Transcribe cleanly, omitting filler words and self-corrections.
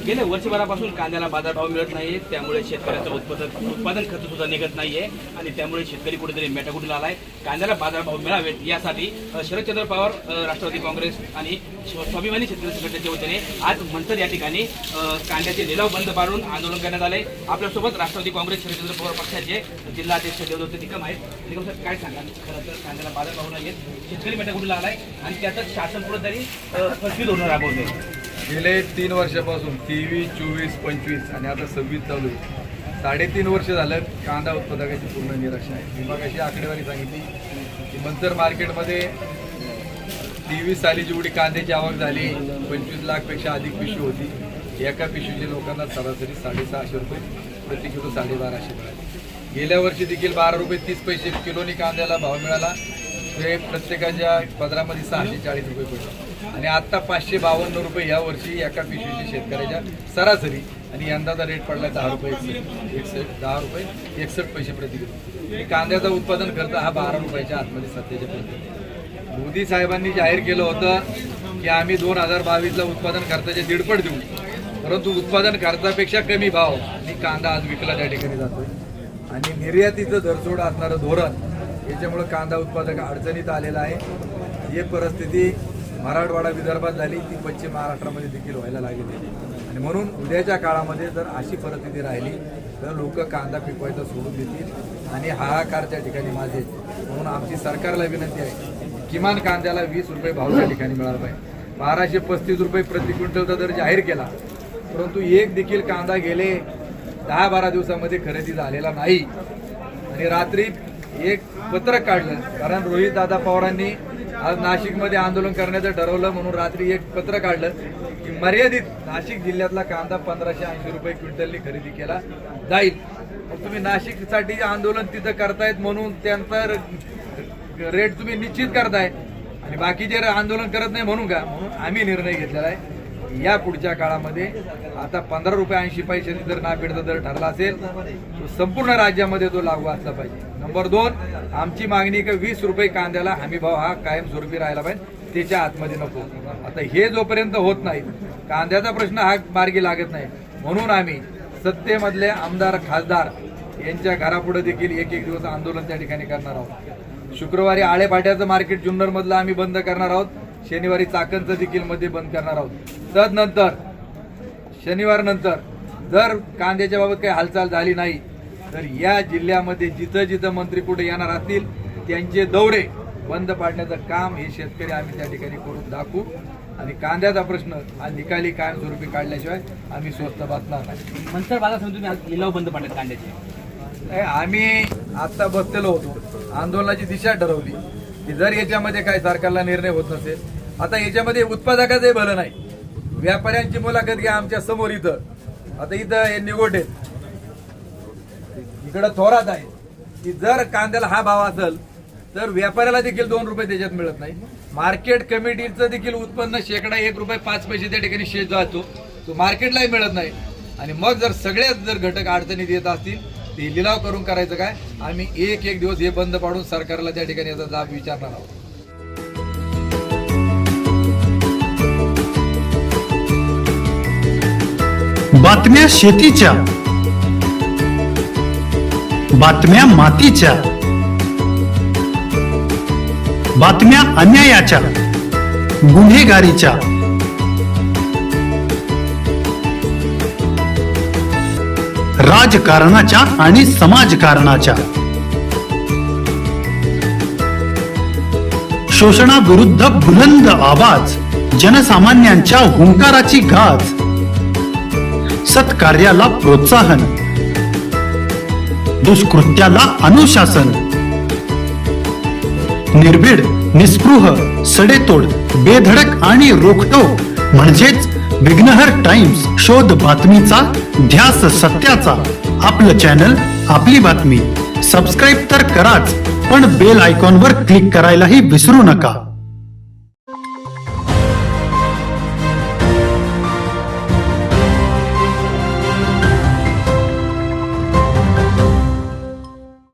गेल्या वर्षभरापासून कांद्याला बाजारभाव मिळत नाही, त्यामुळे शेतकऱ्यांचं उत्पादन खर्च सुद्धा निघत नाहीये आणि त्यामुळे शेतकरी कुठेतरी मेटाकुटीला आलाय. कांद्याला बाजारभाव मिळावेत यासाठी शरदचंद्र पवार, राष्ट्रवादी काँग्रेस आणि स्वाभिमानी शेतकरी संघटनेच्या वतीने आज मंचर या ठिकाणी कांद्याचे लिलाव बंद पाडून आंदोलन करण्यात आले. आपल्यासोबत राष्ट्रवादी काँग्रेस शरदचंद्र पवार पक्षाचे जिल्हाध्यक्ष देवदत्त निकम आहेत. निकम साहेब, काय सांगा? खरं तर कांद्याला बाजारभाव नाहीये, शेतकरी मेटाकुटीला आलाय आणि त्यातच शासन कुठेतरी फसवी धोरण राबवते. गेले 3 वर्षापासून 23, 24, 25 आणि आता 26 चालू आहे. 3.5 वर्ष झालं कांदा उत्पादकाची पूर्ण निराशा आहे. मी मग अशी आकडेवारी सांगितली की मंचर मार्केटमध्ये 23 साली जेवढी कांद्याची आवक झाली 25 लाखपेक्षा अधिक पिशवी होती. एका पिशवीची लोकांना सरासरी 650 रुपये प्रति किलो, 1250 मिळाले. गेल्या वर्षी देखील 12 रुपये 30 पैसे किलोनी कांद्याला भाव मिळाला. ते प्रत्येकाच्या पदरामध्ये 640 रुपये पडले आणि आता 552 रुपये या वर्षी एका पिशवीची शेतकऱ्याच्या सरासरी आणि यंदाचा रेट पडला 10 रुपये 61 पैसे प्रति किलो. कांद्याचा उत्पादन खर्च हा 12 रुपयाच्या आतमध्ये सध्याच्या परिस्थितीत. मोदी साहेबांनी जाहीर केलं होतं की आम्ही 2022ला उत्पादन खर्चाचे 1.5 देऊ, परंतु उत्पादन खर्चापेक्षा कमी भाव आणि कांदा आज विकला त्या ठिकाणी जातोय. आणि निर्यातीचं दरसोड असणारं धोरण याच्यामुळे कांदा उत्पादक अडचणीत आलेला आहे. ही परिस्थिती मराठवाडा विदर्भात झाली, ती पश्चिम महाराष्ट्रामध्ये देखील व्हायला लागली आणि म्हणून उद्याच्या काळामध्ये जर अशी परिस्थिती राहिली तर लोक कांदा पिकवायचा सोडून देतील आणि हाहाकार त्या ठिकाणी माजेल. म्हणून आमची सरकारला विनंती आहे किमान कांद्याला 20 रुपये भाव त्या ठिकाणी मिळाला पाहिजे. 1235 रुपये प्रति क्विंटलचा दर जाहीर केला, परंतु एक देखील कांदा गेले 10-12 दिवसामध्ये खरेदी झालेला नाही. आणि रात्री एक पत्रक काढलं, कारण रोहित दादा पवारांनी आज नाशिकमध्ये आंदोलन करण्याचं ठरवलं म्हणून रात्री एक पत्र काढलं की मर्यादित नाशिक जिल्ह्यातला कांदा 1580 रुपये क्विंटलनी खरेदी केला जाईल. मग तुम्ही नाशिकसाठी आंदोलन तिथं करतायत म्हणून त्यांचा रेट तुम्ही निश्चित करताय आणि बाकीचे आंदोलन करत नाही म्हणून का? म्हणून आम्ही निर्णय घेतलेला आहे या पुढच्या काळामध्ये आता 15 रुपये 80 पैशांनी जर नाफेडचा दर ठरला असेल तो संपूर्ण राज्यामध्ये तो लागू असला पाहिजे. नंबर 2, आमची मागणी का 20 रुपये कांद्याला हमी भाव हा कायमस्वरूपी राहायला पाहिजे, त्याच्या आतमध्ये नको. आता हे जोपर्यंत होत नाही कांद्याचा प्रश्न हा मार्गी लागत नाही, म्हणून आम्ही सत्तेमधले आमदार खासदार यांच्या घरापुढे देखील एक दिवस आंदोलन त्या ठिकाणी करणार आहोत. शुक्रवारी आळेफाट्याचं मार्केट जुन्नरमधलं आम्ही बंद करणार आहोत. शनिवारी चाकणचं देखील मध्ये बंद करणार आहोत. तदनंतर शनिवार नंतर जर कांद्याच्या बाबत काही हालचाल झाली नाही तर या जिल्ह्यामध्ये जिथं जिथं मंत्री कुठे येणार असतील त्यांचे दौरे बंद पाडण्याचं काम हे शेतकरी आम्ही त्या ठिकाणी करून दाखवू आणि कांद्याचा प्रश्न हा निकाली कायमस्वरूपी काढल्याशिवाय आम्ही स्वस्त बसणार नाही. मंचर बाजार समितीने आज लिलाव बंद पाडले कांद्याचे. आम्ही आता बसलेलो होतो, आंदोलनाची दिशा ठरवली की जर याच्यामध्ये काय सरकारला निर्णय होत नसेल, आता याच्यामध्ये उत्पादकाचंही भलं नाही. व्यापाऱ्यांची मुलाखत घ्या आमच्या समोर. आता इथं हे निगोटे इकडं थोरात आहे की जर कांद्याला हा भाव असेल तर व्यापाऱ्याला देखील 2 रुपये त्याच्यात मिळत नाही. मार्केट कमिटीचं देखील उत्पन्न शेकडा 1 रुपये 5 पैसे त्या ठिकाणी शेत जातो, तो मार्केटलाही मिळत नाही. आणि मग जर सगळ्याच जर घटक अडचणीत येत असतील ते लिलाव करून करायचं काय? आम्ही एक दिवस हे बंद पाडून सरकारला त्या ठिकाणी याचा जाब विचारणार आहोत. बातम्या शेतीच्या, बातम्या मातीच्या, बातम्या अन्यायाच्या, गुन्हेगारीच्या, राजकारणाच्या आणि समाजकारणाच्या, शोषणाविरुद्ध बुलंद आवाज, जनसामान्यांच्या हुंकाराची गाज, सत्कार्याला प्रोत्साहन, दुष्कृत्याला अनुशासन, निर्भीड, निस्पृह, सडेतोड, बेधडक आणि रोखटोक म्हणजेच विघ्नहर टाइम्स. शोध बातमीचा, ध्यास सत्याचा. आपलं चॅनल, आपली बातमी. सबस्क्राईब तर कराच, पण बेल आयकॉनवर क्लिक करायलाही विसरू नका.